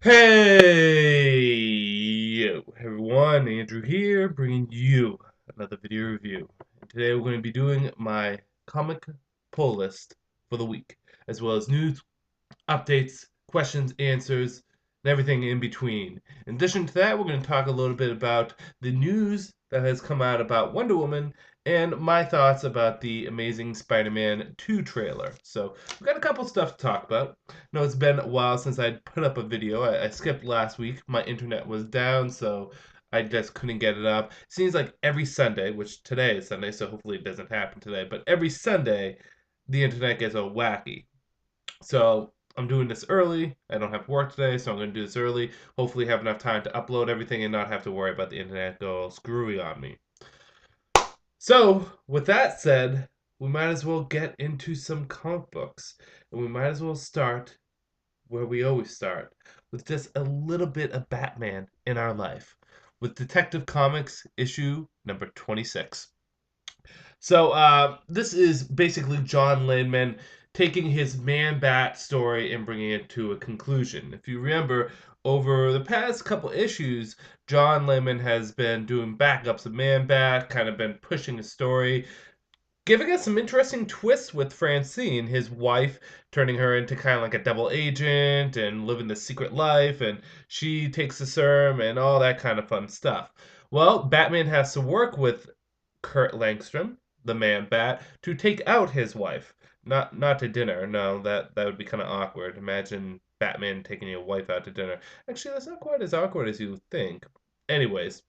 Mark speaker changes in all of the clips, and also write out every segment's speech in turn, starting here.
Speaker 1: Hey, yo, everyone, Andrew here, bringing you another video review. And today we're going to be doing my comic pull list for the week, as well as news, updates, questions, answers, and everything in between. In addition to that, we're going to talk a little bit about the news that has come out about Wonder Woman and my thoughts about the Amazing Spider-Man 2 trailer. So, we've got a couple stuff to talk about. No, it's been a while since I put up a video. I skipped last week. My internet was down, so I just couldn't get it up. It seems like every Sunday, which today is Sunday, so hopefully it doesn't happen today, but every Sunday the internet gets all wacky. So I'm doing this early. I don't have work today, so I'm going to do this early. Hopefully, have enough time to upload everything and not have to worry about the internet go all screwy on me. So, with that said, we might as well get into some comic books. And we might as well start where we always start, with just a little bit of Batman in our life, with Detective Comics issue number 26. So this is basically John Layman taking his Man Bat story and bringing it to a conclusion. If you remember, over the past couple issues, John Layman has been doing backups of Man Bat, kind of been pushing his story, giving us some interesting twists with Francine, his wife, turning her into kind of like a double agent and living the secret life, and she takes the serum and all that kind of fun stuff. Well, Batman has to work with Kurt Langstrom, the Man Bat, to take out his wife. Not to dinner. No, that would be kind of awkward. Imagine Batman taking your wife out to dinner. Actually, that's not quite as awkward as you think. Anyways,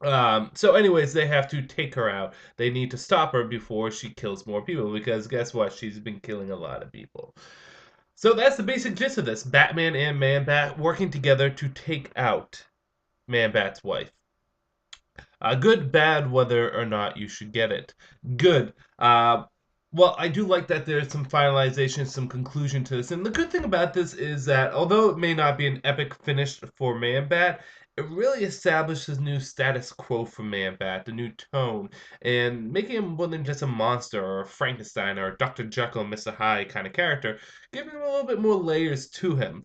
Speaker 1: they have to take her out. They need to stop her before she kills more people because guess what? She's been killing a lot of people. So that's the basic gist of this. Batman and Man Bat working together to take out Man Bat's wife. Good, bad, whether or not you should get it. Good. Well, I do like that there's some finalization, some conclusion to this. And the good thing about this is that although it may not be an epic finish for Man Bat, it really establishes new status quo for Man Bat, the new tone, and making him more than just a monster or a Frankenstein or a Dr. Jekyll and Mr. Hyde kind of character, giving him a little bit more layers to him.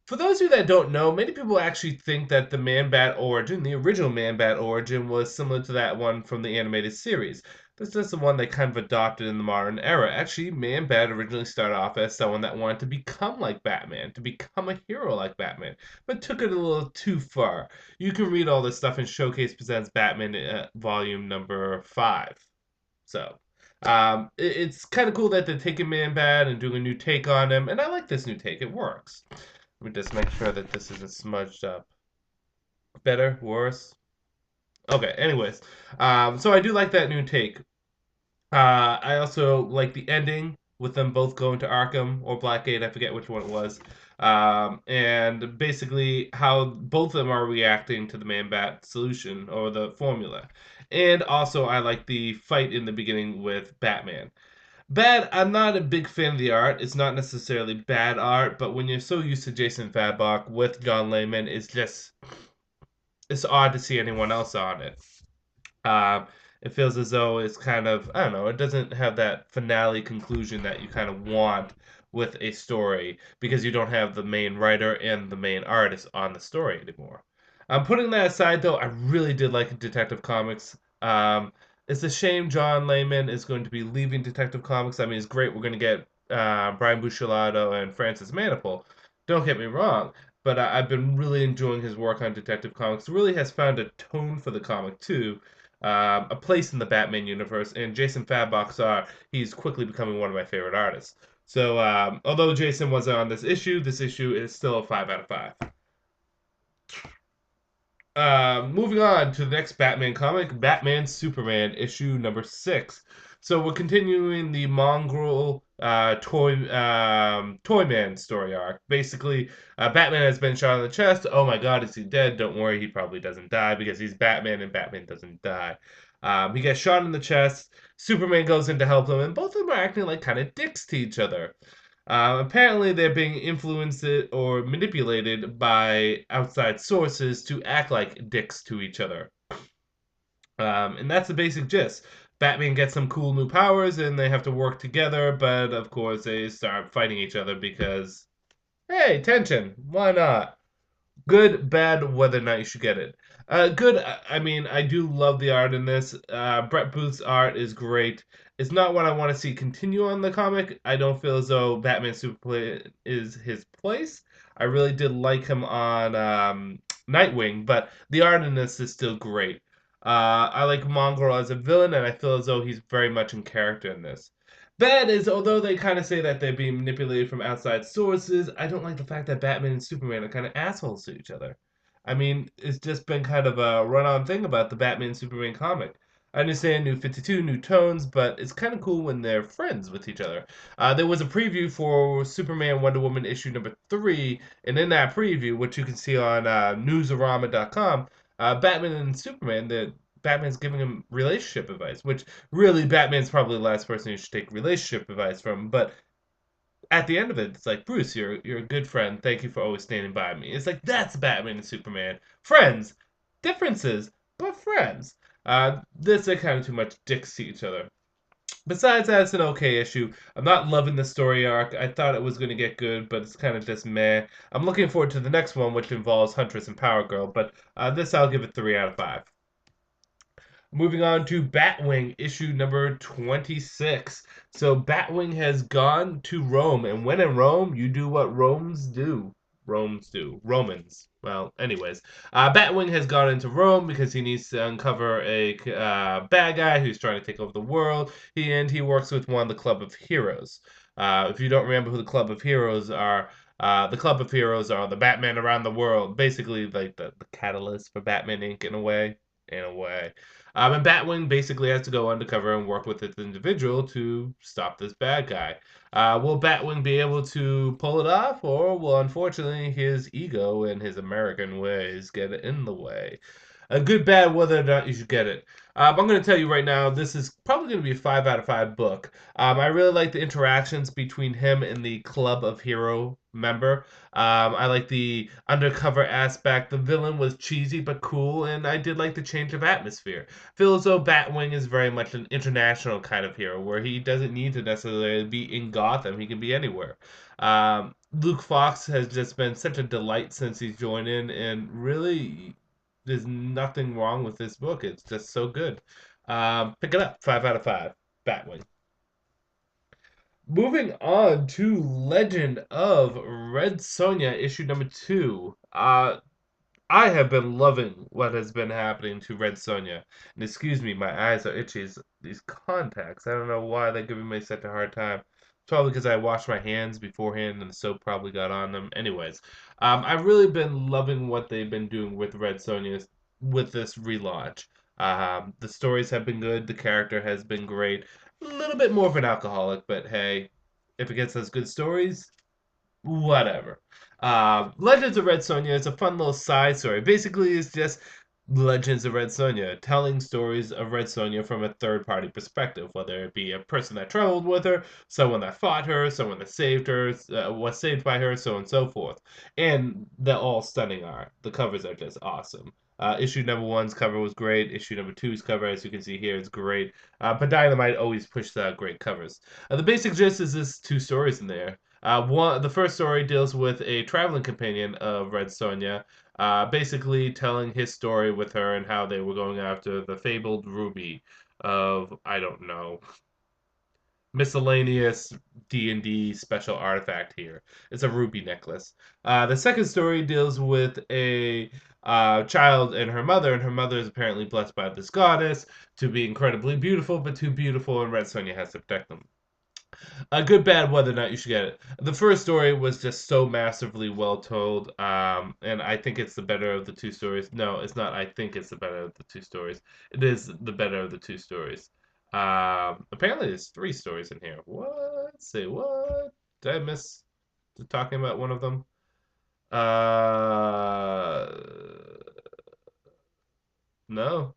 Speaker 1: For those of you that don't know, many people actually think that the Man Bat origin, the original Man Bat origin, was similar to that one from the animated series. This is the one they kind of adopted in the modern era. Actually, Man Bat originally started off as someone that wanted to become like Batman, to become a hero like Batman, but took it a little too far. You can read all this stuff in Showcase Presents Batman volume number 5. So, it's kind of cool that they're taking Man Bat and doing a new take on him, and I like this new take. It works. Let me just make sure that this isn't smudged up. Better? Worse? Okay, anyways. So I do like that new take. I also like the ending with them both going to Arkham or Blackgate, I forget which one it was. And basically how both of them are reacting to the Man Bat solution or the formula. And also, I like the fight in the beginning with Batman. Bad, I'm not a big fan of the art. It's not necessarily bad art, but when you're so used to Jason Fabok with John Layman, it's odd to see anyone else on it. It feels as though it's kind of, I don't know, it doesn't have that finale conclusion that you kind of want with a story because you don't have the main writer and the main artist on the story anymore. Putting that aside, though, I really did like Detective Comics. It's a shame John Layman is going to be leaving Detective Comics. I mean, it's great. We're going to get Brian Buccellato and Francis Manapul. Don't get me wrong, but I've been really enjoying his work on Detective Comics. Really has found a tone for the comic too, a place in the Batman universe. And Jason Fabok he's quickly becoming one of my favorite artists. So although Jason wasn't on this issue is still a 5 out of 5. Moving on to the next Batman comic, Batman Superman issue number 6. So we're continuing the mongrel Toyman story arc. Basically, Batman has been shot in the chest. Oh my God, is he dead? Don't worry, he probably doesn't die because he's Batman and Batman doesn't die. He gets shot in the chest. Superman goes in to help him, and both of them are acting like kind of dicks to each other. Apparently, they're being influenced or manipulated by outside sources to act like dicks to each other. And that's the basic gist. Batman gets some cool new powers and they have to work together, but of course, they start fighting each other because Hey, tension. Why not? Good, bad, whether or not you should get it. Good. I mean, I do love the art in this. Brett Booth's art is great. It's not what I want to see continue on the comic. I don't feel as though Batman Superplay is his place. I really did like him on Nightwing, but the art in this is still great. I like Mongrel as a villain, and I feel as though he's very much in character in this. Bad is, although they kind of say that they're being manipulated from outside sources, I don't like the fact that Batman and Superman are kind of assholes to each other. I mean, it's just been kind of a run on thing about the Batman and Superman comic. I understand New 52, new tones, but it's kind of cool when they're friends with each other. There was a preview for Superman Wonder Woman issue number 3, and in that preview, which you can see on newsarama.com, Batman and Superman, Batman's giving him relationship advice, which really Batman's probably the last person you should take relationship advice from. But at the end of it, it's like, Bruce, you're a good friend. Thank you for always standing by me. It's like that's Batman and Superman, friends, differences, but friends. This are kind of too much dicks to each other. Besides that, it's an okay issue. I'm not loving the story arc. I thought it was going to get good, but it's kind of just meh. I'm looking forward to the next one, which involves Huntress and Power Girl, but this I'll give it 3 out of 5. Moving on to Batwing, issue number 26. So Batwing has gone to Rome, and when in Rome, you do what Romans do. Romans do. Romans. Well, anyways, Batwing has gone into Rome because he needs to uncover a bad guy who's trying to take over the world. He works with one of the Club of Heroes. If you don't remember who the Club of Heroes are, the Club of Heroes are the Batman around the world, basically like the catalyst for Batman Inc. in a way. In a way. And Batwing basically has to go undercover and work with this individual to stop this bad guy. Will Batwing be able to pull it off, or will unfortunately his ego and his American ways get in the way? A good, bad, whether or not you should get it. I'm going to tell you right now, this is probably going to be a 5 out of 5 book. I really like the interactions between him and the Club of Hero member. I like the undercover aspect. The villain was cheesy but cool, and I did like the change of atmosphere. Feel as though Batwing is very much an international kind of hero, where he doesn't need to necessarily be in Gotham. He can be anywhere. Luke Fox has just been such a delight since he's joined in, and really, there's nothing wrong with this book. It's just so good. Pick it up, 5 out of 5. Batwing. Moving on to Legend of Red Sonja, issue number 2. I have been loving what has been happening to Red Sonja. And excuse me, my eyes are itchy. These contacts, I don't know why they're giving me such a hard time. It's probably because I washed my hands beforehand and the soap probably got on them. Anyways, I've really been loving what they've been doing with Red Sonja with this relaunch. The stories have been good. The character has been great. A little bit more of an alcoholic, but hey, if it gets us good stories, whatever. Legends of Red Sonja is a fun little side story. Basically, it's just Legends of Red Sonja, telling stories of Red Sonja from a third party perspective, whether it be a person that traveled with her, someone that fought her, someone that saved her, was saved by her, so on and so forth. And they're all stunning art. The covers are just awesome. Issue number 1's cover was great. Issue number 2's cover, as you can see here, is great. But Dynamite always pushed out great covers. The basic gist is this 2 stories in there. The first story deals with a traveling companion of Red Sonja, basically telling his story with her and how they were going after the fabled ruby of, I don't know, miscellaneous D&D special artifact here. It's a ruby necklace. The second story deals with a child and her mother is apparently blessed by this goddess to be incredibly beautiful, but too beautiful, and Red Sonja has to protect them. A good, bad, whether or not you should get it. The first story was just so massively well told, and I think it's the better of the 2 stories. No, it's not. I think it's the better of the 2 stories. It is the better of the 2 stories. Apparently, there's 3 stories in here. What? Say what? Did I miss talking about one of them? Uh, no,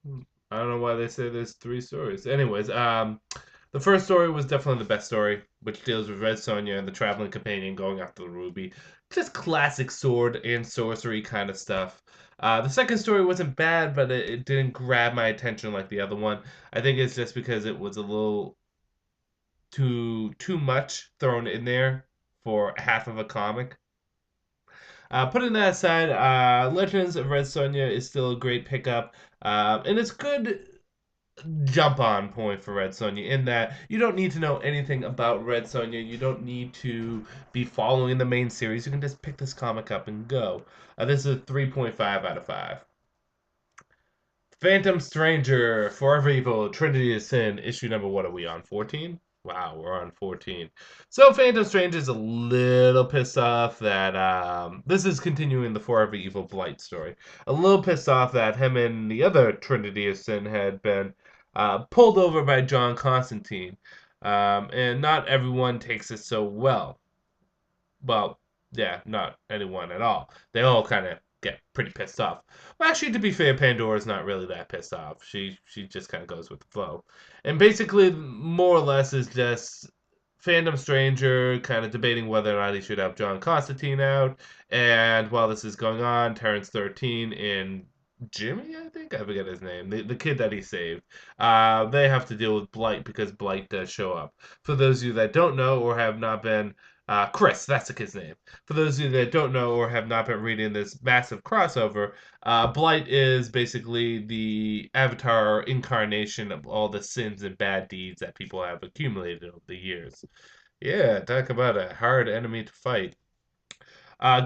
Speaker 1: I don't know why they say there's 3 stories. Anyways, the first story was definitely the best story, which deals with Red Sonja and the traveling companion going after the ruby. Just classic sword and sorcery kind of stuff. The second story wasn't bad, but it didn't grab my attention like the other one. I think it's just because it was a little too much thrown in there for half of a comic. Putting that aside, Legends of Red Sonja is still a great pickup, and it's good jump on point for Red Sonja in that you don't need to know anything about Red Sonja. You don't need to be following the main series. You can just pick this comic up and go. This is a 3.5 out of 5. Phantom Stranger, Forever Evil, Trinity of Sin, issue number, what are we on? 14? Wow, we're on 14. So Phantom Stranger is a little pissed off that this is continuing the Forever Evil Blight story. A little pissed off that him and the other Trinity of Sin had been pulled over by John Constantine. And not everyone takes it so well. Well, yeah, not anyone at all. They all kind of get pretty pissed off. Well, actually, to be fair, Pandora's not really that pissed off. She just kind of goes with the flow, and basically, more or less, is just Phantom Stranger kind of debating whether or not he should help John Constantine out. And while this is going on, Terrence 13 and Jimmy, I think I forget his name, the kid that he saved. They have to deal with Blight because Blight does show up. For those of you that don't know or have not been Chris, that's the kid's name. For those of you that don't know or have not been reading this massive crossover, Blight is basically the avatar incarnation of all the sins and bad deeds that people have accumulated over the years. Yeah, talk about a hard enemy to fight.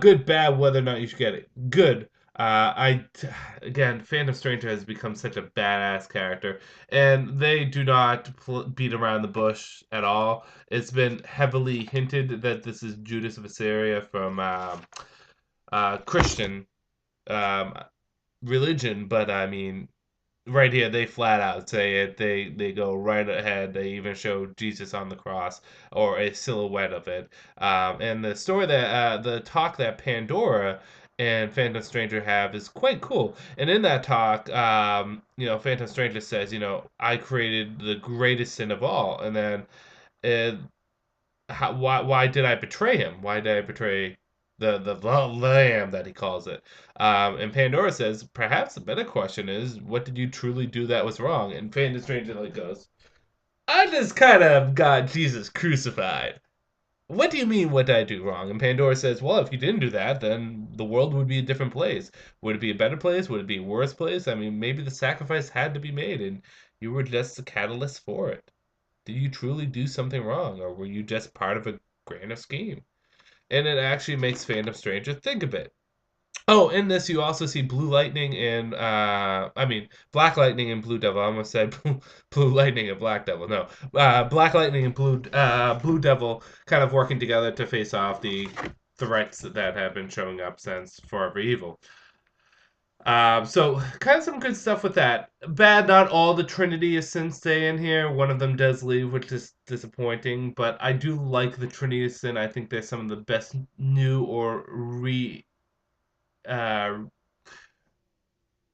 Speaker 1: Good, bad, whether or not you should get it. Good. Again, Phantom Stranger has become such a badass character, and they do not beat around the bush at all. It's been heavily hinted that this is Judas of Assyria from Christian um, religion, but I mean, right here they flat out say it. They go right ahead. They even show Jesus on the cross or a silhouette of it. And the story that the talk that Pandora and Phantom Stranger have is quite cool. And in that talk, Phantom Stranger says, I created the greatest sin of all. And then uh, why did I betray him? Why did I betray the lamb that he calls it? And Pandora says, perhaps the better question is, what did you truly do that was wrong? And Phantom Stranger goes, I just kind of got Jesus crucified. What do you mean, what did I do wrong? And Pandora says, well, if you didn't do that, then the world would be a different place. Would it be a better place? Would it be a worse place? I mean, maybe the sacrifice had to be made, and you were just the catalyst for it. Did you truly do something wrong, or were you just part of a grander scheme? And it actually makes Phantom Stranger think a bit. Oh, in this you also see Blue Lightning and Black Lightning and Blue Devil. I almost said Blue Lightning and Black Devil. No, Black Lightning and Blue Devil kind of working together to face off the threats that have been showing up since Forever Evil. So kind of some good stuff with that. Bad, not all the Trinity is Sin stay in here. One of them does leave, which is disappointing. But I do like the Trinity of Sin. I think they're some of the best new or uh,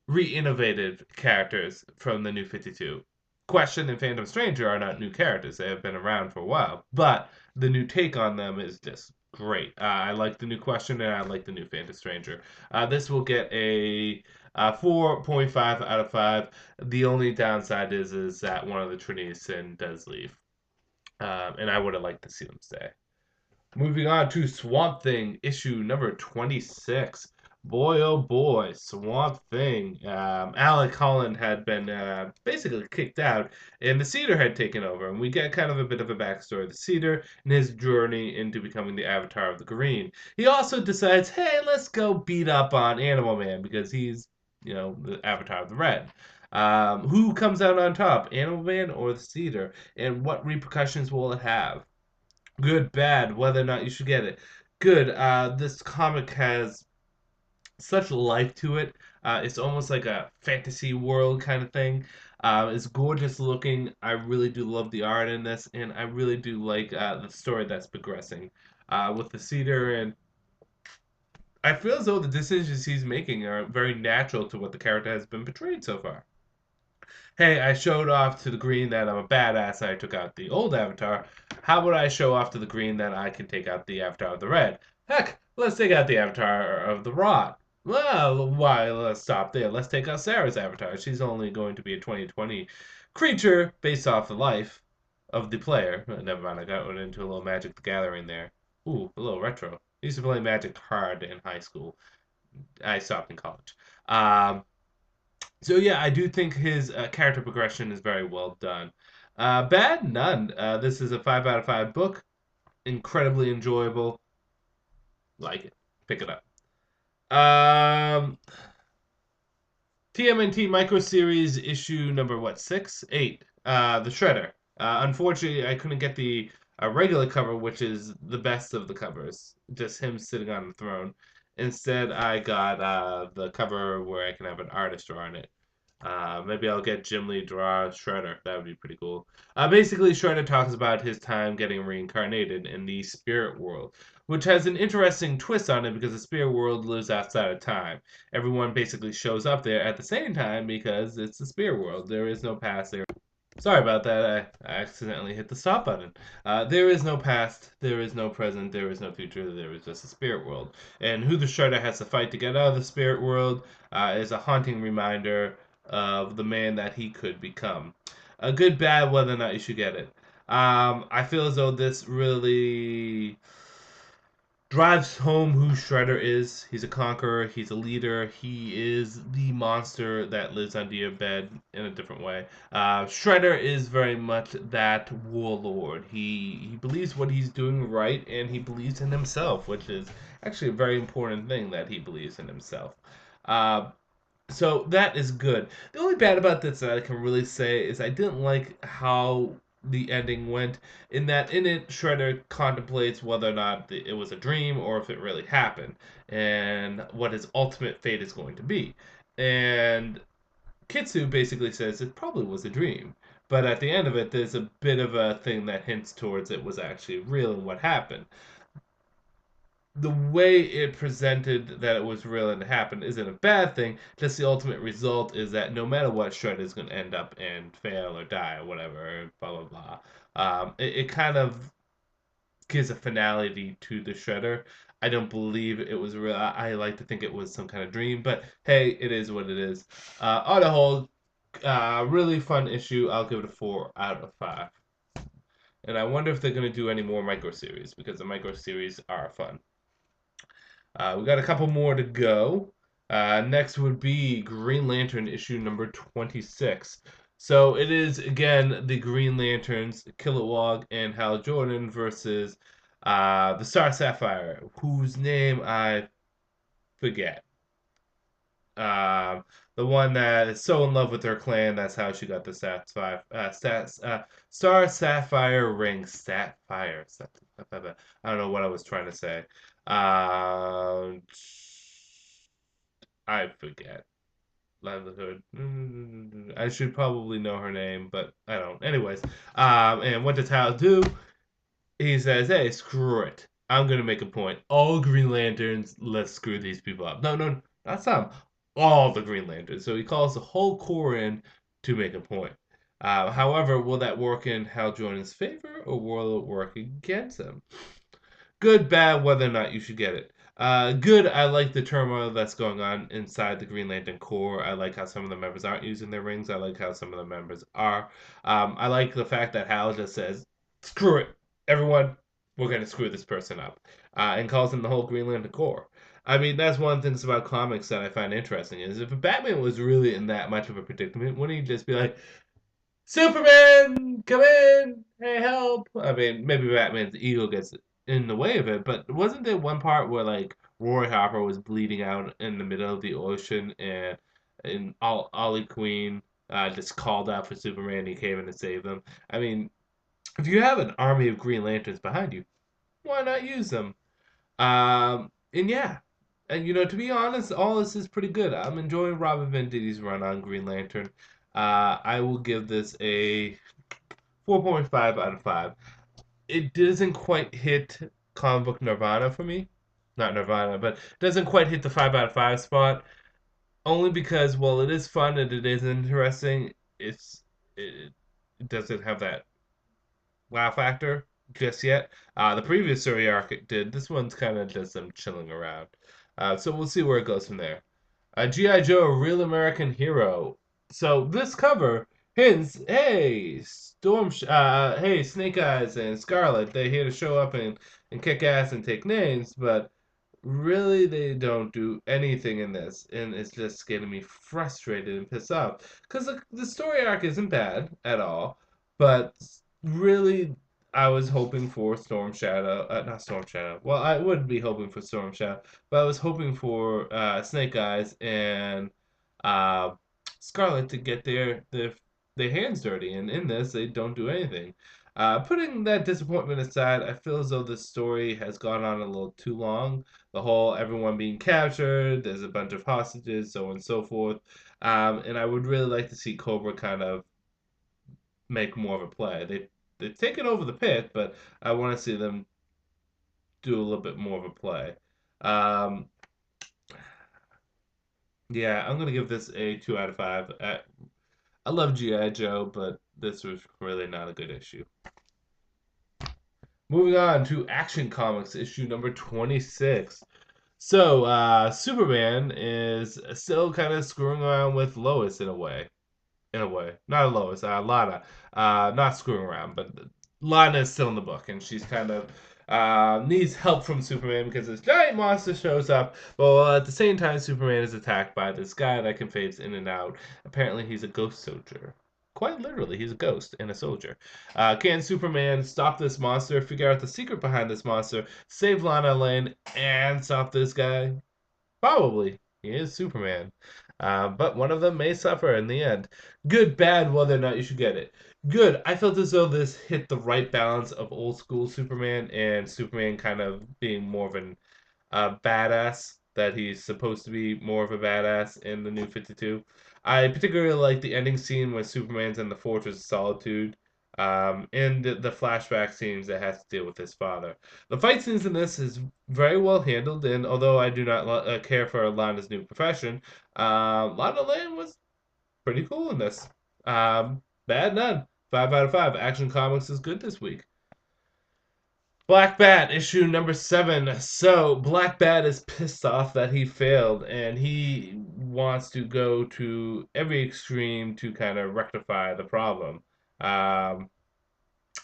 Speaker 1: re-innovated characters from the New 52. Question and Phantom Stranger are not new characters. They have been around for a while. But the new take on them is just great. I like the new Question and I like the new Phantom Stranger. This will get a 4.5 out of 5. The only downside is that one of the Trinity Sin does leave. And I would have liked to see them stay. Moving on to Swamp Thing, issue number 26. Boy, oh boy, Swamp Thing. Alec Holland had been basically kicked out, and the Cedar had taken over. And we get kind of a bit of a backstory of the Cedar and his journey into becoming the Avatar of the Green. He also decides, hey, let's go beat up on Animal Man because he's, the Avatar of the Red. Who comes out on top, Animal Man or the Cedar? And what repercussions will it have? Good, bad, whether or not you should get it. Good. This comic has such life to it. It's almost like a fantasy world kind of thing. It's gorgeous looking. I really do love the art in this, and I really do like the story that's progressing with the Cedar. And I feel as though the decisions he's making are very natural to what the character has been portrayed so far. Hey, I showed off to the Green that I'm a badass and I took out the old Avatar. How would I show off to the Green that I can take out the Avatar of the Red? Heck, let's take out the Avatar of the Rod. Well, why, let's stop there. Let's take out Sarah's Avatar. She's only going to be a 2020 creature based off the life of the player. Never mind, I got into a little Magic the Gathering there. Ooh, a little retro. I used to play Magic hard in high school. I stopped in college. Um, so yeah, I do think his character progression is very well done. Bad, none. This is a 5 out of 5 book. Incredibly enjoyable. Like it. Pick it up. Um, TMNT Micro Series issue number what, 6, 8? The Shredder. Unfortunately, I couldn't get the regular cover, which is the best of the covers, just him sitting on the throne. Instead, I got the cover where I can have an artist drawing it. Maybe I'll get Jim Lee draw Shredder. That would be pretty cool. Basically, Shredder talks about his time getting reincarnated in the spirit world, which has an interesting twist on it because the spirit world lives outside of time. Everyone basically shows up there at the same time because it's the spirit world. There is no past there. Sorry about that. I accidentally hit the stop button. There is no past, there is no present, there is no future, there is just a spirit world. And who the Shredder has to fight to get out of the spirit world is a haunting reminder of the man that he could become. A good, bad, whether or not you should get it. I feel as though this really drives home who Shredder is. He's a conqueror, he's a leader, he is the monster that lives under your bed in a different way. Shredder is very much that warlord. He believes what he's doing right, and he believes in himself, which is actually a very important thing that he believes in himself. Uh, so that is good. The only bad about this that I can really say is I didn't like how the ending went. In that, in it, Shredder contemplates whether or not it was a dream or if it really happened, and what his ultimate fate is going to be. And Kitsu basically says it probably was a dream. But at the end of it, there's a bit of a thing that hints towards it was actually real and what happened. The way it presented that it was real and happened isn't a bad thing. Just the ultimate result is that no matter what, Shred is going to end up and fail or die or whatever, blah blah blah. It kind of gives a finality to the Shredder. I don't believe it was real. I like to think it was some kind of dream, but hey, it is what it is. On the whole, really fun issue. I'll give it a 4 out of 5. And I wonder if they're going to do any more micro series because the micro series are fun. We got a couple more to go. Next would be Green Lantern issue number 26. So it is again the Green Lanterns, Kilowog and Hal Jordan versus the Star Sapphire, whose name I forget. The one that is so in love with her clan, that's how she got the Star Sapphire ring. Sapphire. I don't know what I was trying to say. Uh, I forget. Livelihood. I should probably know her name, but I don't. Anyways, and what does Hal do? He says, "Hey, screw it. I'm gonna make a point. All Green Lanterns, let's screw these people up. No, no, not some. All the Green Lanterns." So he calls the whole Corps in to make a point. However, will that work in Hal Jordan's favor, or will it work against him? Good, bad, whether or not you should get it. Good, I like the turmoil that's going on inside the Green Lantern Corps. I like how some of the members aren't using their rings. I like how some of the members are. I like the fact that Hal just says, screw it, everyone, we're going to screw this person up, and calls in the whole Green Lantern Corps. I mean, that's one of the things about comics that I find interesting is if Batman was really in that much of a predicament, wouldn't he just be like, Superman, come in, hey, help. I mean, maybe Batman's ego gets in the way of it, but wasn't there one part where like Roy Harper was bleeding out in the middle of the ocean and Ollie Queen just called out for Superman, he came in to save them. I mean, if you have an army of Green Lanterns behind you, why not use them? And yeah, and to be honest, all this is pretty good. I'm enjoying Robin Venditti's run on Green Lantern. I will give this a 4.5 out of 5. It doesn't quite hit comic book Nirvana for me. Not Nirvana, but doesn't quite hit the 5 out of 5 spot. Only because, while it is fun and it is interesting, it doesn't have that wow factor just yet. The previous story arc it did. This one's kind of just them chilling around. So we'll see where it goes from there. G.I. Joe, a Real American Hero. So this cover hints, hey, hey, Snake Eyes and Scarlet, they're here to show up and kick ass and take names, but really they don't do anything in this, and it's just getting me frustrated and pissed off because the story arc isn't bad at all, but really I was hoping for Storm Shadow, not Storm Shadow. Well, I would be hoping for Storm Shadow, but I was hoping for Snake Eyes and uh, Scarlet to get their hands dirty, and in this they don't do anything. Putting that disappointment aside, I feel as though the story has gone on a little too long. The whole everyone being captured, there's a bunch of hostages, so on and so forth. And I would really like to see Cobra kind of make more of a play. They've taken over the pit, but I want to see them do a little bit more of a play. Um, yeah, I'm gonna give this a 2 out of 5. I love GI Joe, but this was really not a good issue. Moving on to Action Comics issue number 26. So, Superman is still kind of screwing around with Lois in a way. In a way. Not Lois, Lana. Not screwing around, but Lana is still in the book, and she's kind of needs help from Superman because this giant monster shows up. But at the same time, Superman is attacked by this guy that can phase in and out. Apparently, he's a ghost soldier. Quite literally, he's a ghost and a soldier. Can Superman stop this monster, figure out the secret behind this monster, save Lana Lane, and stop this guy? Probably. He is Superman. But one of them may suffer in the end. Good, bad, whether or not you should get it. Good. I felt as though this hit the right balance of old school Superman and Superman kind of being more of an badass, that he's supposed to be more of a badass in the New 52. I particularly like the ending scene when Superman's in the Fortress of Solitude, and the flashback scenes that has to deal with his father. The fight scenes in this is very well handled, and although I do not care for Lana's new profession, Lana Lang was pretty cool in this. Bad none. 5 out of 5. Action Comics is good this week. Black Bat, issue number 7. So, Black Bat is pissed off that he failed, and he wants to go to every extreme to kind of rectify the problem. Um,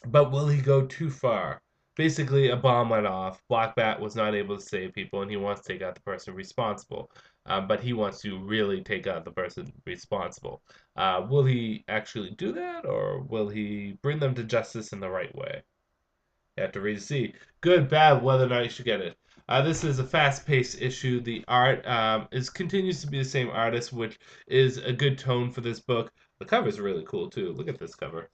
Speaker 1: but will he go too far? Basically, a bomb went off. Black Bat was not able to save people, and he wants to take out the person responsible. But he wants to really take out the person responsible. Will he actually do that, or will he bring them to justice in the right way? You have to read to see. Good, bad, whether or not you should get it. This is a fast-paced issue. The art is continues to be the same artist, which is a good tone for this book. The cover is really cool too. Look at this cover.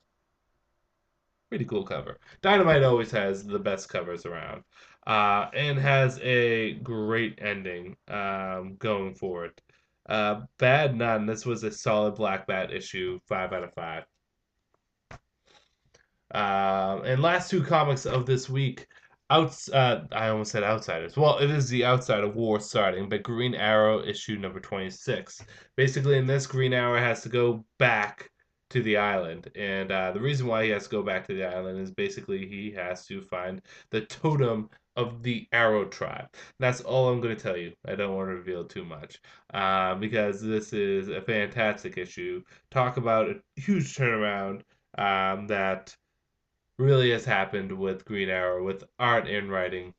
Speaker 1: Pretty cool cover. Dynamite always has the best covers around, and has a great ending going for it. Bad none. This was a solid Black Bat issue. 5 out of 5. And last two comics of this week, I almost said Outsiders. Well, it is the Outside of War starting, but Green Arrow issue number 26. Basically, in this, Green Arrow has to go back to the island, and the reason why he has to go back to the island is basically he has to find the totem of the Arrow tribe. That's all I'm going to tell you. I don't want to reveal too much, because this is a fantastic issue. Talk about a huge turnaround that really has happened with Green Arrow with art and writing.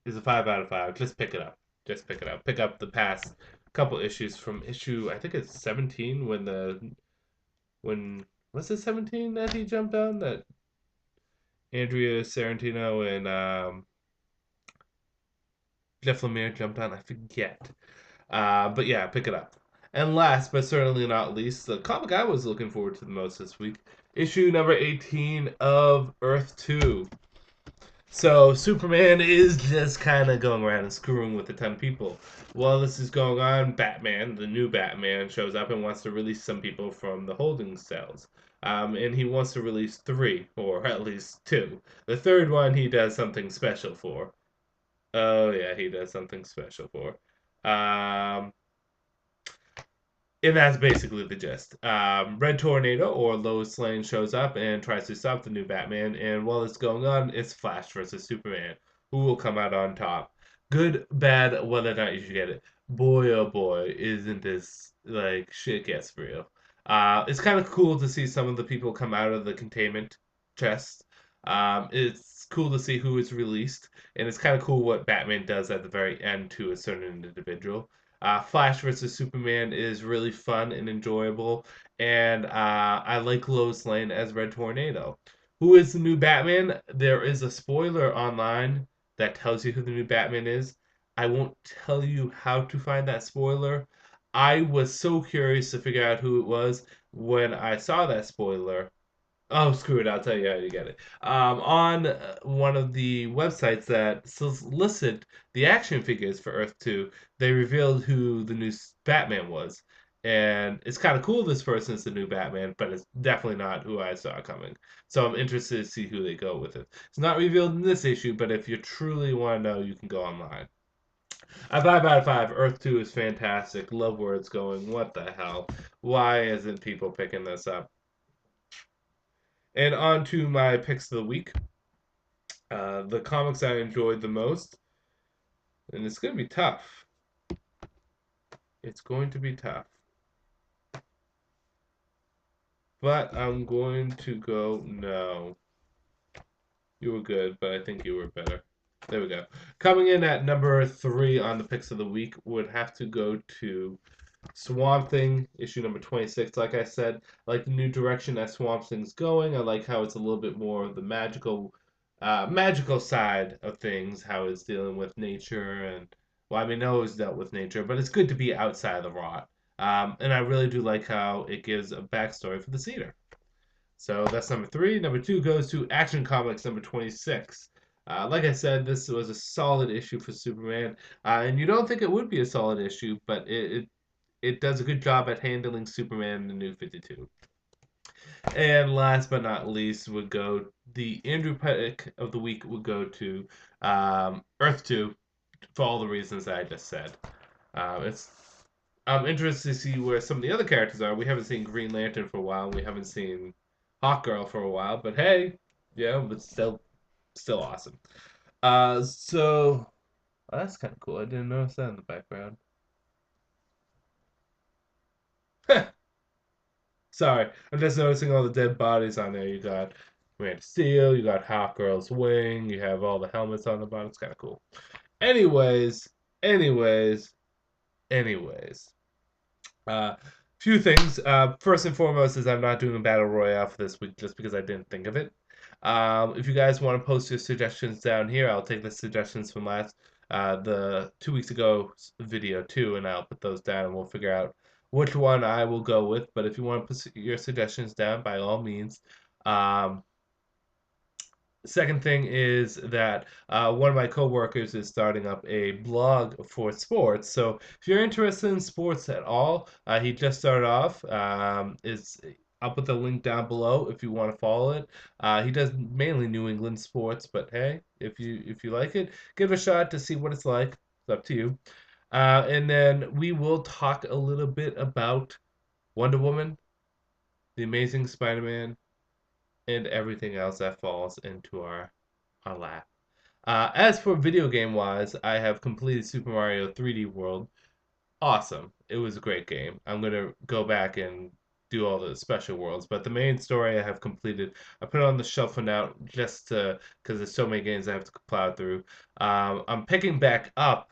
Speaker 1: Is a 5 out of 5. Just pick it up. Just pick it up. Pick up the past couple issues from issue, I think it's 17, when was it 17 that he jumped on, that Andrea Sorrentino and Jeff Lemire jumped on. I forget. But yeah, pick it up. And last but certainly not least, the comic I was looking forward to the most this week, issue number 18 of Earth 2. So Superman is just kind of going around and screwing with a ton of people. While this is going on, Batman, the new Batman, shows up and wants to release some people from the holding cells. And he wants to release 3, or at least 2. The third one he does something special for. Oh yeah, he does something special for. Um, and that's basically the gist. Red Tornado, or Lois Lane, shows up and tries to stop the new Batman. And while it's going on, it's Flash versus Superman, who will come out on top. Good, bad, whether or not you should get it. Boy, oh boy, isn't this like shit gets real. It's kind of cool to see some of the people come out of the containment chest. It's cool to see who is released, and it's kind of cool what Batman does at the very end to a certain individual. Flash versus Superman is really fun and enjoyable, and I like Lois Lane as Red Tornado. Who is the new Batman? There is a spoiler online that tells you who the new Batman is. I won't tell you how to find that spoiler. I was so curious to figure out who it was when I saw that spoiler. Oh, screw it! I'll tell you how you get it. On one of the websites that solicit the action figures for Earth 2, they revealed who the new Batman was. And it's kind of cool this person's the new Batman, but it's definitely not who I saw coming. So I'm interested to see who they go with it. It's not revealed in this issue, but if you truly want to know, you can go online. A 5 out of 5. Earth 2 is fantastic. Love where it's going. What the hell? Why isn't people picking this up? And on to my picks of the week. The comics I enjoyed the most, and it's going to be tough. It's going to be tough. But I'm going to go, no. You were good, but I think you were better. There we go. Coming in at number 3 on the picks of the week would have to go to Swamp Thing, issue number 26. Like I said, I like the new direction that Swamp Thing's going. I like how it's a little bit more of the magical side of things, how it's dealing with nature. And, well, I mean, I always dealt with nature, but it's good to be outside of the rot. And I really do like how it gives a backstory for the Cedar. So that's number 3. Number 2 goes to Action Comics number 26. Like I said, this was a solid issue for Superman, and you don't think it would be a solid issue, but it does a good job at handling Superman in the New 52. And last but not least would go the Andrew pick of the week would go to Earth 2 for all the reasons that I just said. It's I'm interested to see where some of the other characters are. We haven't seen Green Lantern for a while. We haven't seen Hawkgirl for a while, but hey, yeah, but still awesome. So that's kind of cool. I didn't notice that in the background. Sorry, I'm just noticing all the dead bodies on there. You got Man of Steel, you got Hawkgirl's wing, you have all the helmets on the bottom. It's kind of cool. Anyways, anyways, anyways. Few things. First and foremost is I'm not doing a battle royale for this week just because I didn't think of it. If you guys want to post your suggestions down here, I'll take the suggestions from the 2 weeks ago video too, and I'll put those down and we'll figure out which one I will go with. But if you want to put your suggestions down, by all means. Um, Second thing is that one of my coworkers is starting up a blog for sports. So if you're interested in sports at all, he just started off. Is I'll put the link down below if you want to follow it. He does mainly New England sports, but hey, if you like it, give it a shot to see what it's like. It's up to you. And then we will talk a little bit about Wonder Woman, The Amazing Spider-Man, and everything else that falls into our lap. As for video game wise, I have completed Super Mario 3D World. Awesome. It was a great game. I'm going to go back and do all the special worlds, but the main story I have completed. I put it on the shelf for now just to because there's so many games I have to plow through. I'm picking back up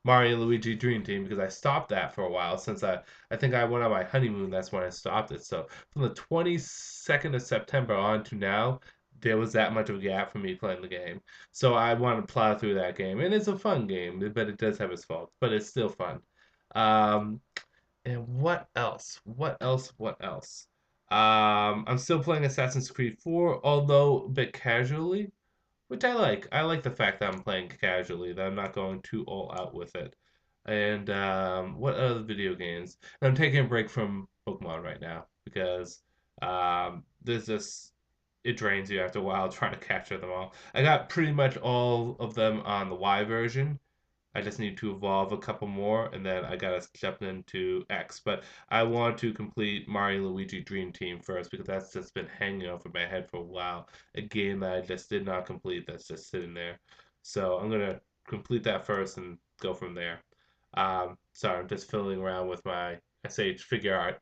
Speaker 1: Mario and Luigi Dream Team because I stopped that for a while since I think I went on my honeymoon. That's when I stopped it. So from the 22nd of September on to now, there was that much of a gap for me playing the game. So I want to plow through that game, and it's a fun game, but it does have its faults, but it's still fun. Um, and what else? What else? What else? I'm still playing Assassin's Creed 4, although a bit casually. Which I like. I like the fact that I'm playing casually, that I'm not going too all out with it. And what other video games? And I'm taking a break from Pokemon right now because there's this. It drains you after a while trying to capture them all. I got pretty much all of them on the Y version. I just need to evolve a couple more, and then I gotta jump into X. But I want to complete Mario and Luigi Dream Team first because that's just been hanging over my head for a while. A game that I just did not complete that's just sitting there. So I'm gonna complete that first and go from there. Sorry, I'm just fiddling around with my SH figure art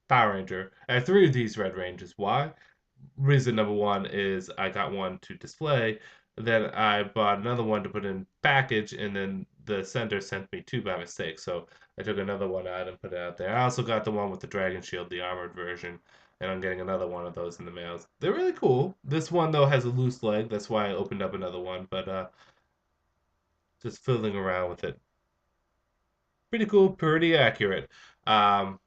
Speaker 1: Power Ranger. I have 3 of these Red Rangers. Why? reason number one is I got one to display. Then I bought another one to put in package, and then the sender sent me two by mistake. So I took another one out and put it out there. I also got the one with the dragon shield, the armored version, and I'm getting another one of those in the mail. They're really cool. This one though has a loose leg. That's why I opened up another one, but just fiddling around with it. Pretty cool, pretty accurate. Um,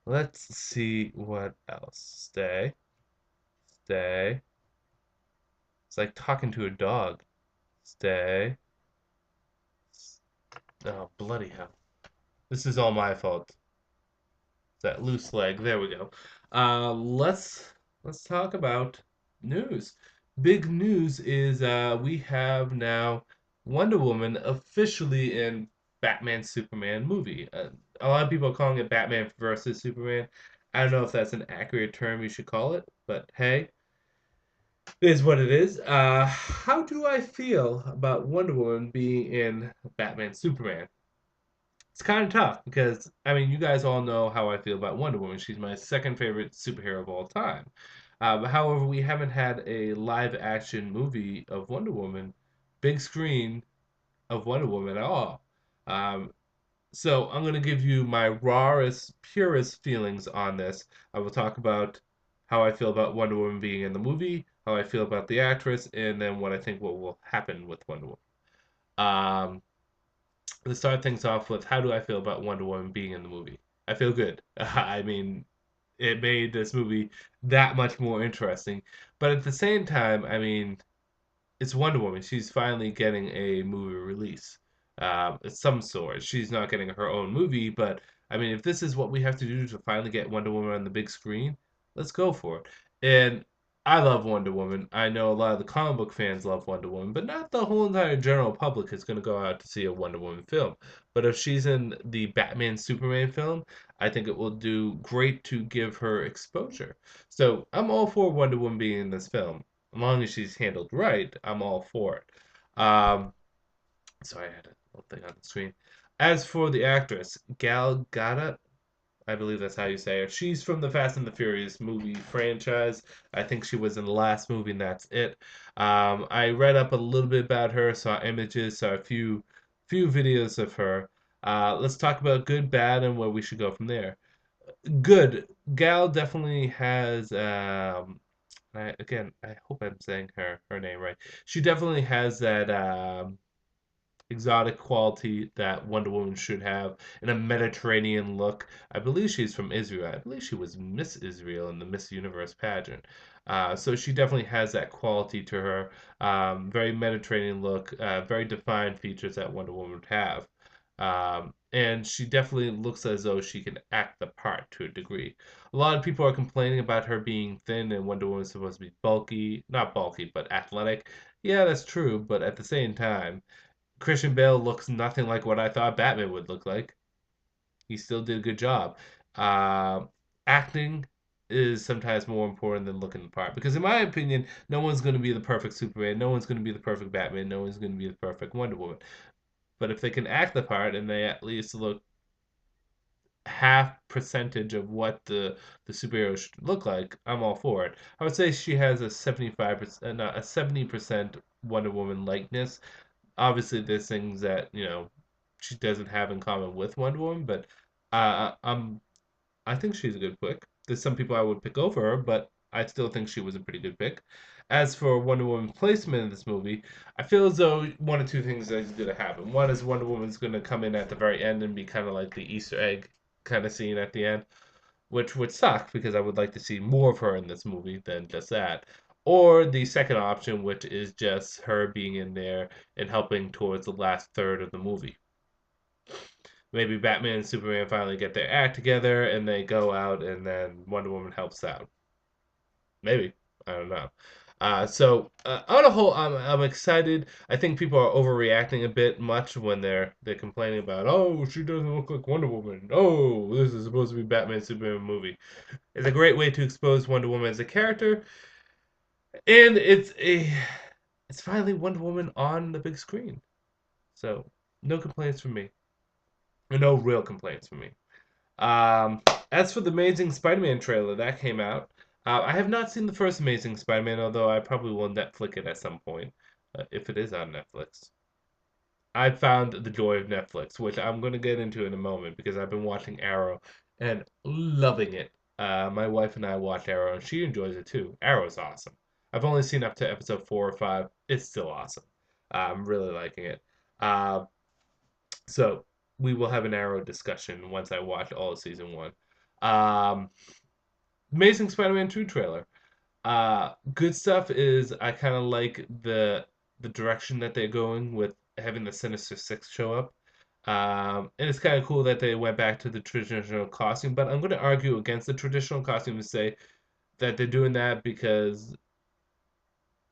Speaker 1: let's see what else. Stay. It's like talking to a dog. Stay. Oh, bloody hell. This is all my fault. That loose leg. There we go. Let's talk about news. Big news is we have now Wonder Woman officially in Batman Superman movie. A lot of people are calling it Batman versus Superman. I don't know if that's an accurate term you should call it, but hey, it is what it is. How do I feel about Wonder Woman being in Batman Superman? It's kind of tough because I mean, you guys all know how I feel about Wonder Woman. She's my second favorite superhero of all time. However, we haven't had a live action movie of Wonder Woman, big screen of Wonder Woman at all. Um, so I'm gonna give you my rawest, purest feelings on this. I will talk about how I feel about Wonder Woman being in the movie, how I feel about the actress, and then what I think what will happen with Wonder Woman. Um, let's start things off with how do I feel about Wonder Woman being in the movie? I feel good. I mean, it made this movie that much more interesting. But at the same time, I mean, it's Wonder Woman. She's finally getting a movie release of some sort. She's not getting her own movie, but I mean, if this is what we have to do to finally get Wonder Woman on the big screen, let's go for it. And I love Wonder Woman. I know a lot of the comic book fans love Wonder Woman, but not the whole entire general public is going to go out to see a Wonder Woman film. But if she's in the Batman Superman film, I think it will do great to give her exposure. So I'm all for Wonder Woman being in this film as long as she's handled right, I'm all for it. Sorry, I had a little thing on the screen. As for the actress, Gal Gadot, I believe that's how you say her. She's from the Fast and the Furious movie franchise. I think she was in the last movie, and that's it. I read up a little bit about her, saw images, saw a few videos of her. Let's talk about good, bad, and where we should go from there. Good. Gal definitely has I hope I'm saying her name right. She definitely has that exotic quality that Wonder Woman should have in a Mediterranean look. I believe she's from Israel. I believe she was Miss Israel in the Miss Universe pageant. So she definitely has that quality to her. Very Mediterranean look, very defined features that Wonder Woman would have. And she definitely looks as though she can act the part to a degree. A lot of people are complaining about her being thin and Wonder Woman's supposed to be bulky, not bulky, but athletic. Yeah, that's true, but at the same time, Christian Bale looks nothing like what I thought Batman would look like. He still did a good job. Uh, acting is sometimes more important than looking the part because, in my opinion, no one's going to be the perfect Superman, no one's going to be the perfect Batman, no one's going to be the perfect Wonder Woman. But if they can act the part and they at least look half percentage of what the superhero should look like, I'm all for it. I would say she has a 75%, not a 70% Wonder Woman likeness. Obviously, there's things that she doesn't have in common with Wonder Woman, but I think she's a good pick. There's some people I would pick over her, but I still think she was a pretty good pick. As for Wonder Woman's placement in this movie, I feel as though one or two things is going to happen. One is Wonder Woman's going to come in at the very end and be kind of like the Easter egg kind of scene at the end, which would suck because I would like to see more of her in this movie than just that. Or the second option, which is just her being in there and helping towards the last third of the movie. Maybe Batman and Superman finally get their act together and they go out and then Wonder Woman helps out. Maybe. I don't know. On a whole, I'm excited. I think people are overreacting a bit much when they're complaining about, oh, she doesn't look like Wonder Woman. Oh, this is supposed to be Batman Superman movie. It's a great way to expose Wonder Woman as a character, and it's finally Wonder Woman on the big screen. So no complaints from me, or no real complaints from me. Um, as for the Amazing Spider-Man trailer that came out, I have not seen the first Amazing Spider-Man, although I probably will Netflix it at some point, if it is on Netflix. I found the joy of Netflix, which I'm going to get into in a moment because I've been watching Arrow and loving it. My wife and I watch Arrow, and she enjoys it too. Arrow's awesome. I've only seen up to episode 4 or 5. It's still awesome. I'm really liking it. Uh, so we will have an Arrow discussion once I watch all of season one. Um, Amazing Spider-Man 2 trailer. Good stuff is I kind of like the direction that they're going with having the Sinister Six show up. And it's kind of cool that they went back to the traditional costume, but I'm going to argue against the traditional costume and say that they're doing that because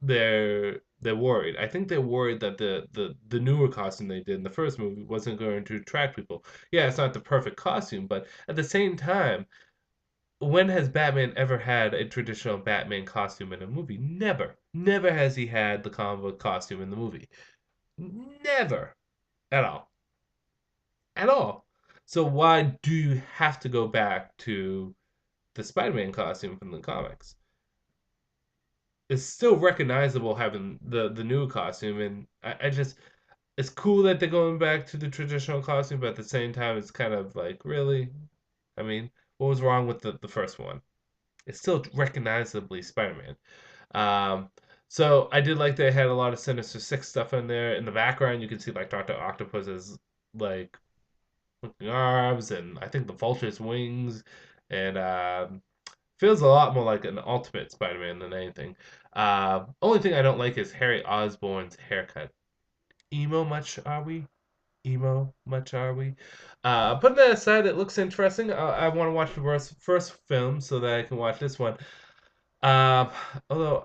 Speaker 1: they're worried. I think they're worried that the newer costume they did in the first movie wasn't going to attract people. Yeah, it's not the perfect costume, but at the same time, when has Batman ever had a traditional Batman costume in a movie? Never. Never has he had the comic book costume in the movie. Never. At all. At all. So why do you have to go back to the Spider-Man costume from the comics? It's still recognizable having the new costume, and I just it's cool that they're going back to the traditional costume, but at the same time, it's kind of like, really? I mean, what was wrong with the first one? It's still recognizably Spider-Man. Um, so I did like they had a lot of Sinister Six stuff in there. In the background, you can see like Doctor Octopus's like looking arms, and I think the Vulture's wings, and feels a lot more like an Ultimate Spider-Man than anything. Only thing I don't like is Harry Osborn's haircut. Emo much are we? Emo much are we? Putting that aside, it looks interesting. I want to watch the first film so that I can watch this one. Um, although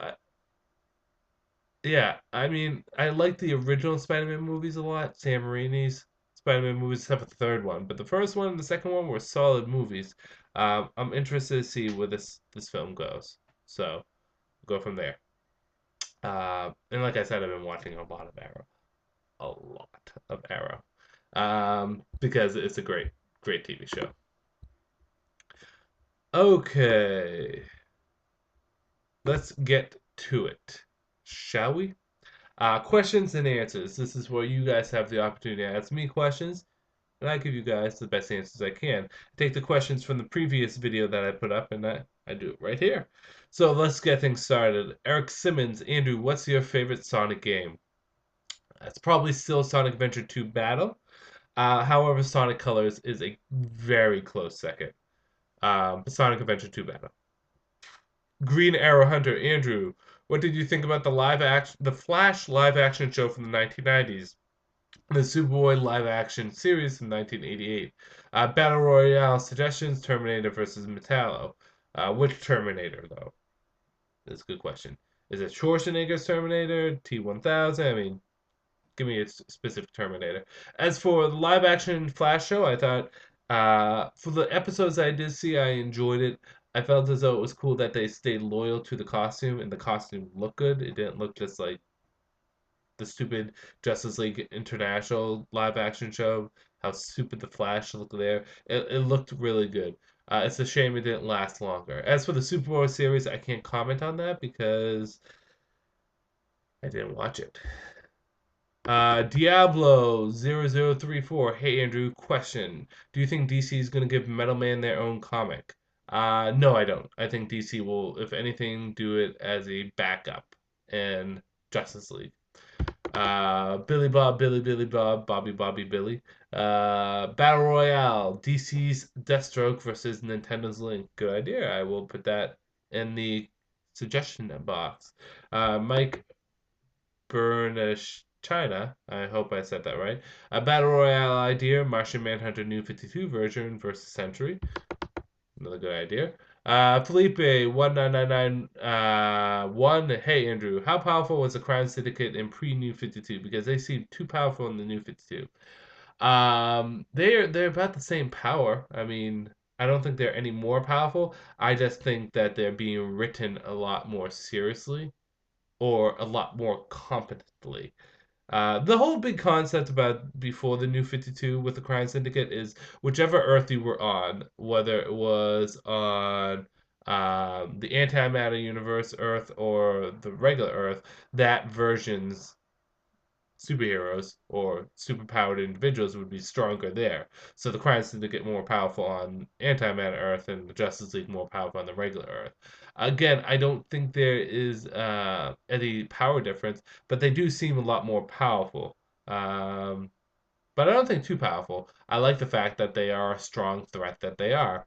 Speaker 1: yeah, I mean, I like the original Spider-Man movies a lot. Sam Raimi's Spider-Man movies have a third one, but the first one and the second one were solid movies. I'm interested to see where this film goes. So go from there. And like I said, I've been watching a lot of Arrow, a lot of Arrow, because it's a great TV show. Okay, let's get to it, shall we? Questions and answers. This is where you guys have the opportunity to ask me questions, and I give you guys the best answers I can. I take the questions from the previous video that I put up, and I do it right here. So let's get things started. Eric Simmons, Andrew, what's your favorite Sonic game? It's probably still Sonic Adventure 2 Battle. However, Sonic Colors is a very close second. Sonic Adventure 2 Battle. Green Arrow Hunter, Andrew, what did you think about the Flash live action show from the 1990s? The Superboy live action series from 1988. Battle Royale suggestions: Terminator versus Metallo. Which Terminator, though? That's a good question. Is it Schwarzenegger's Terminator? T-1000? I mean, give me a specific Terminator. As for the live action Flash show, I thought for the episodes I did see, I enjoyed it. I felt as though it was cool that they stayed loyal to the costume and the costume looked good. It didn't look just like the stupid Justice League International live action show, how stupid the Flash looked there. It looked really good. It's a shame it didn't last longer. As for the Superboy series, I can't comment on that because I didn't watch it. Diablo0034. Hey Andrew, question. Do you think DC is going to give Metal Man their own comic? No, I don't. I think DC will, if anything, do it as a backup in Justice League. Billy Bob, Billy Bob, Bobby Billy. Battle Royale, DC's Deathstroke versus Nintendo's Link. Good idea. I will put that in the suggestion box. Mike Burnish China. I hope I said that right. A Battle Royale idea, Martian Manhunter New 52 version versus Century. Another good idea. Felipe 1999 one. Hey Andrew, how powerful was the crime syndicate in pre New 52? Because they seem too powerful in the New 52. They're about the same power. I mean, I don't think they're any more powerful. I just think that they're being written a lot more seriously or a lot more competently. The whole big concept about before the New 52 with the Crime Syndicate is whichever Earth you were on, whether it was on the antimatter universe Earth or the regular Earth, that version's superheroes or superpowered individuals would be stronger there. So the Crime Syndicate more powerful on antimatter Earth and the Justice League more powerful on the regular Earth. Again, I don't think there is any power difference, but they do seem a lot more powerful. Um, but I don't think too powerful. I like the fact that they are a strong threat that they are.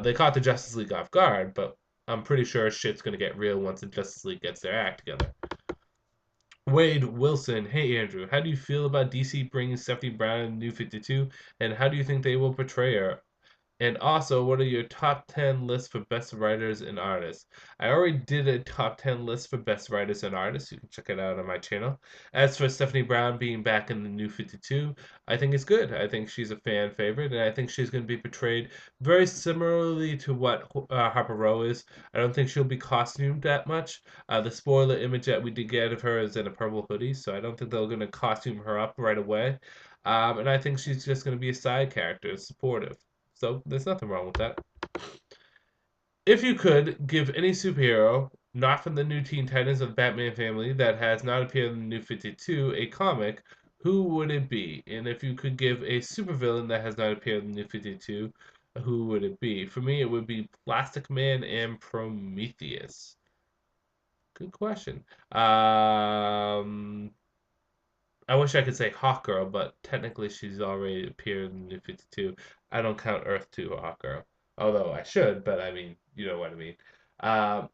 Speaker 1: They caught the Justice League off guard, but I'm pretty sure shit's gonna get real once the Justice League gets their act together. Wade Wilson, hey Andrew, how do you feel about DC bringing Stephanie Brown in New 52, and how do you think they will portray her? And also, what are your top 10 lists for best writers and artists? I already did a top 10 list for best writers and artists. You can check it out on my channel. As for Stephanie Brown being back in the New 52, I think it's good. I think she's a fan favorite, and I think she's going to be portrayed very similarly to what Harper Row is. I don't think she'll be costumed that much. The spoiler image that we did get of her is in a purple hoodie, so I don't think they're going to costume her up right away. And I think she's just going to be a side character, supportive. So there's nothing wrong with that. If you could give any superhero, not from the new Teen Titans of the Batman family, that has not appeared in the New 52, a comic, who would it be? And if you could give a supervillain that has not appeared in the New 52, who would it be? For me, it would be Plastic Man and Prometheus. Good question. I wish I could say Hawkgirl, but technically she's already appeared in New 52. I don't count Earth 2 Hawkgirl. Although I should, but I mean, you know what I mean. A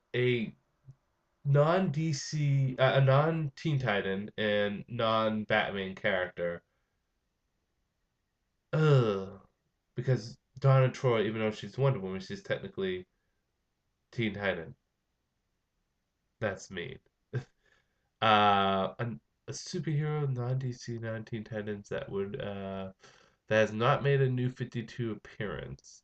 Speaker 1: non DC, a non Teen Titan and non Batman character. Ugh. Because Donna Troy, even though she's Wonder Woman, she's technically Teen Titan. That's mean. Uh, an, a superhero non DC, non Teen Titans that has not made a New 52 appearance.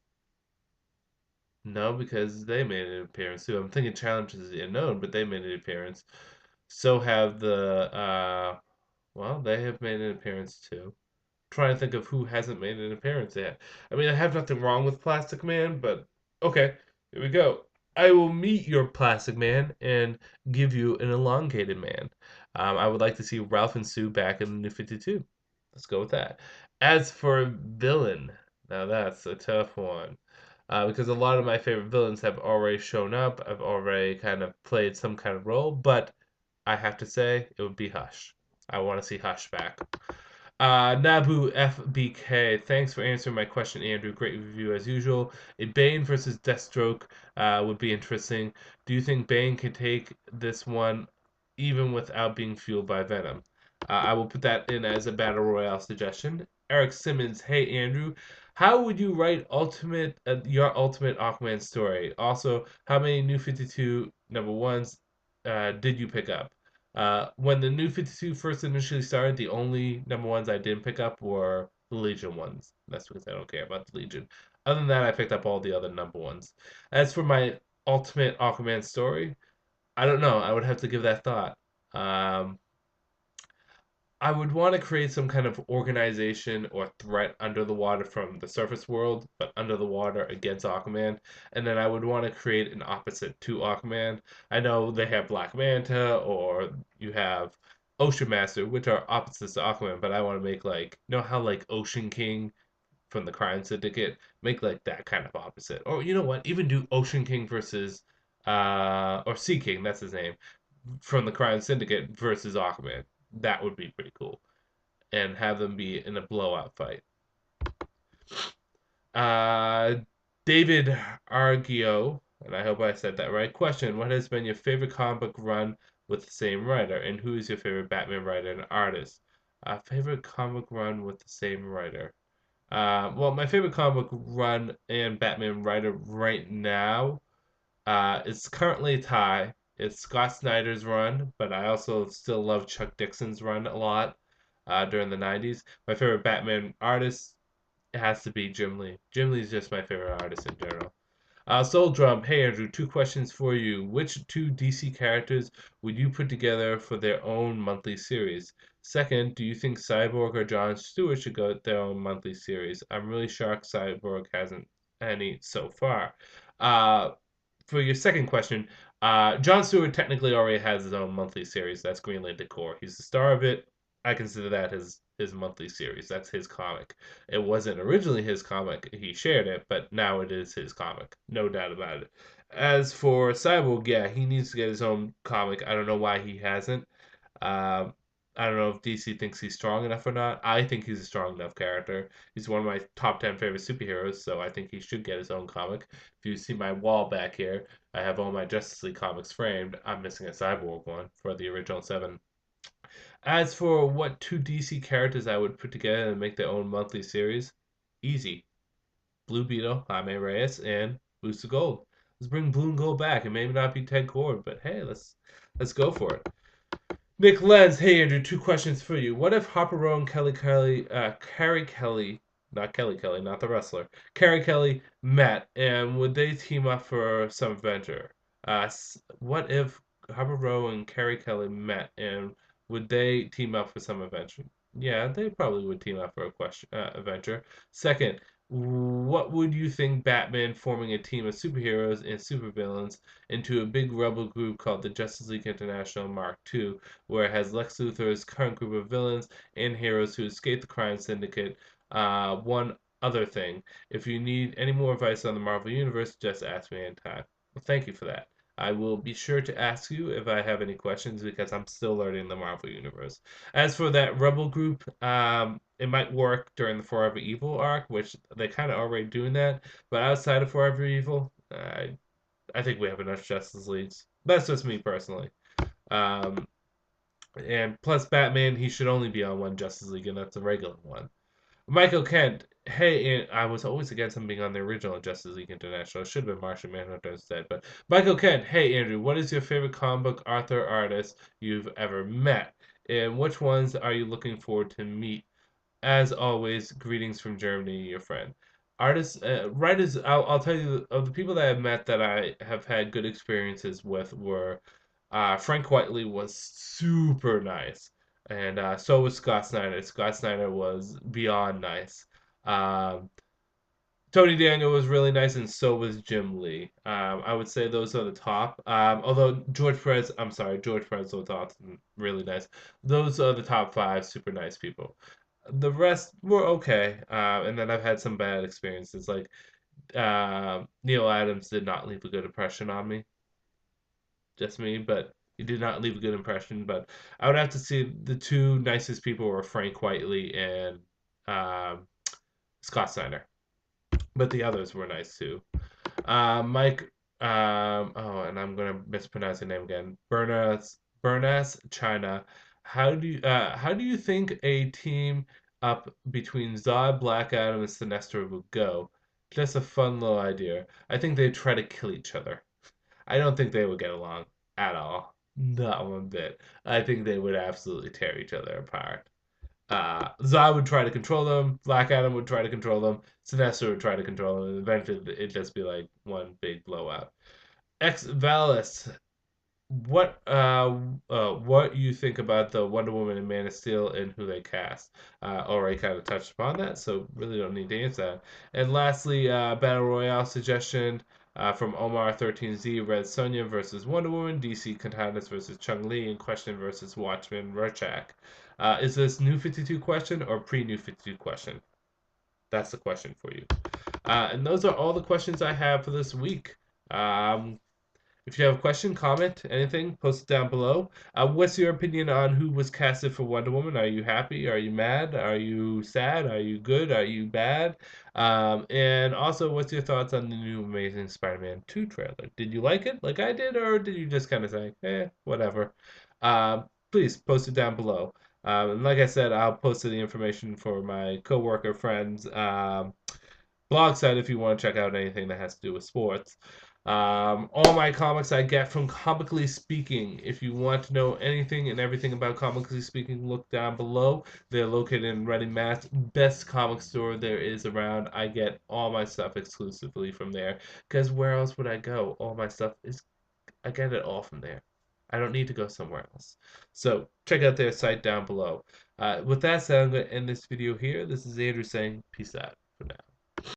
Speaker 1: No, because they made an appearance too. I'm thinking Challenges the Unknown, but they made an appearance. So have well, they have made an appearance too. I'm trying to think of who hasn't made an appearance yet. I mean, I have nothing wrong with Plastic Man, but okay, here we go. I will meet your Plastic Man and give you an elongated man. I would like to see Ralph and Sue back in the New 52. Let's go with that. As for villain, now that's a tough one. Because a lot of my favorite villains have already shown up. I've already kind of played some kind of role, but I have to say it would be Hush. I want to see Hush back. Nabu FBK, thanks for answering my question, Andrew. Great review as usual. A Bane versus Deathstroke would be interesting. Do you think Bane can take this one even without being fueled by Venom? I will put that in as a battle royale suggestion. Eric Simmons, hey Andrew, how would you write your ultimate Aquaman story? Also, how many New 52 number ones did you pick up? When the New 52 first initially started, the only number ones I didn't pick up were the Legion ones. That's because I don't care about the Legion. Other than that, I picked up all the other number ones. As for my ultimate Aquaman story, I don't know. I would have to give that thought. Um, I would want to create some kind of organization or threat under the water from the surface world, but under the water against Aquaman. And then I would want to create an opposite to Aquaman. I know they have Black Manta or you have Ocean Master, which are opposites to Aquaman, but I want to make like, you know how like Ocean King from the Crime Syndicate, make like that kind of opposite. Or you know what, even do Ocean King versus or Sea King, that's his name, from the Crime Syndicate versus Aquaman. That would be pretty cool. And have them be in a blowout fight. Uh, David Argio, and I hope I said that right. Question: what has been your favorite comic book run with the same writer, and who is your favorite Batman writer and artist? Favorite comic run with the same writer. Well, my favorite comic book run and Batman writer right now is currently a tie. It's Scott Snyder's run, but I also still love Chuck Dixon's run a lot during the 90s. My favorite Batman artist has to be Jim Lee. Jim Lee's just my favorite artist in general. Soul Drum, hey Andrew, two questions for you. Which two DC characters would you put together for their own monthly series? Second, do you think Cyborg or John Stewart should go their own monthly series? I'm really shocked Cyborg hasn't any so far. Uh, for your second question, Jon Stewart technically already has his own monthly series. That's Greenland Decor. He's the star of it. I consider that his monthly series. That's his comic. It wasn't originally his comic. He shared it, but now it is his comic. No doubt about it. As for Cyborg, yeah, he needs to get his own comic. I don't know why he hasn't. Um, I don't know if DC thinks he's strong enough or not. I think he's a strong enough character. He's one of my top 10 favorite superheroes, so I think he should get his own comic. If you see my wall back here, I have all my Justice League comics framed. I'm missing a Cyborg one for the original 7. As for what two DC characters I would put together and make their own monthly series, easy. Blue Beetle, Jaime Reyes, and Booster Gold. Let's bring Blue and Gold back. It may not be Ted Kord, but hey, let's go for it. Nick Lenz, hey Andrew, two questions for you. What if Harper Row and Carrie Kelly, not Kelly Kelly, not the wrestler, Carrie Kelly met, and would they team up for some adventure? What if Harper Row and Carrie Kelly met, and would they team up for some adventure? Yeah, they probably would team up for a adventure. Second, what would you think Batman forming a team of superheroes and supervillains into a big rebel group called the Justice League International Mark II, where it has Lex Luthor's current group of villains and heroes who escape the crime syndicate? One other thing, if you need any more advice on the Marvel Universe, just ask me anytime. Well, thank you for that. I will be sure to ask you if I have any questions because I'm still learning the Marvel Universe. As for that Rebel group, it might work during the Forever Evil arc, which they kind of already doing that. But outside of Forever Evil, I think we have enough Justice Leagues. That's just me personally. Um, and plus, Batman, he should only be on one Justice League, and that's a regular one. Michael Kent, hey, and I was always against him being on the original Justice League International. It should have been Martian Manhunter instead. But Michael Kent, hey, Andrew, what is your favorite comic book author artist you've ever met? And which ones are you looking forward to meet? As always, greetings from Germany, your friend. Artists, writers, I'll tell you, of the people that I've met that I have had good experiences with were Frank Whiteley was super nice. And so was Scott Snyder. Scott Snyder was beyond nice. Um, Tony Daniel was really nice, and so was Jim Lee. I would say those are the top. Although George Perez was awesome, really nice. Those are the top 5 super nice people. The rest were okay, and then I've had some bad experiences. Like Neil Adams did not leave a good impression on me, just me, but he did not leave a good impression. But I would have to say the two nicest people were Frank Whiteley and um, Scott Snyder, but the others were nice too. Mike, and I'm gonna mispronounce your name again. Bernas China. How do you think a team up between Zod, Black Adam, and Sinestro would go? Just a fun little idea. I think they'd try to kill each other. I don't think they would get along at all. Not one bit. I think they would absolutely tear each other apart. Zod would try to control them. Black Adam would try to control them. Sinestro would try to control them. And eventually, it'd just be like one big blowout. Ex Valis, what you think about the Wonder Woman and Man of Steel and who they cast? Already kind of touched upon that, so really don't need to answer that. And lastly, Battle Royale suggestion from Omar13Z: Red Sonja versus Wonder Woman, DC Katanas versus Chung Li, and Question versus Watchman Rorschach. Is this New 52 question or pre-New 52 question? That's the question for you. And those are all the questions I have for this week. If you have a question, comment, anything, post it down below. What's your opinion on who was casted for Wonder Woman? Are you happy? Are you mad? Are you sad? Are you good? Are you bad? And also, what's your thoughts on the new Amazing Spider-Man 2 trailer? Did you like it like I did, or did you just kind of say, whatever? Please post it down below. And like I said, I'll post the information for my coworker friends blog site if you want to check out anything that has to do with sports. All my comics I get from Comically Speaking. If you want to know anything and everything about Comically Speaking, look down below. They're located in Reading, Mass. Best comic store there is around. I get all my stuff exclusively from there. Because where else would I go? I get it all from there. I don't need to go somewhere else. So check out their site down below. With that said, I'm going to end this video here. This is Andrew saying peace out for now.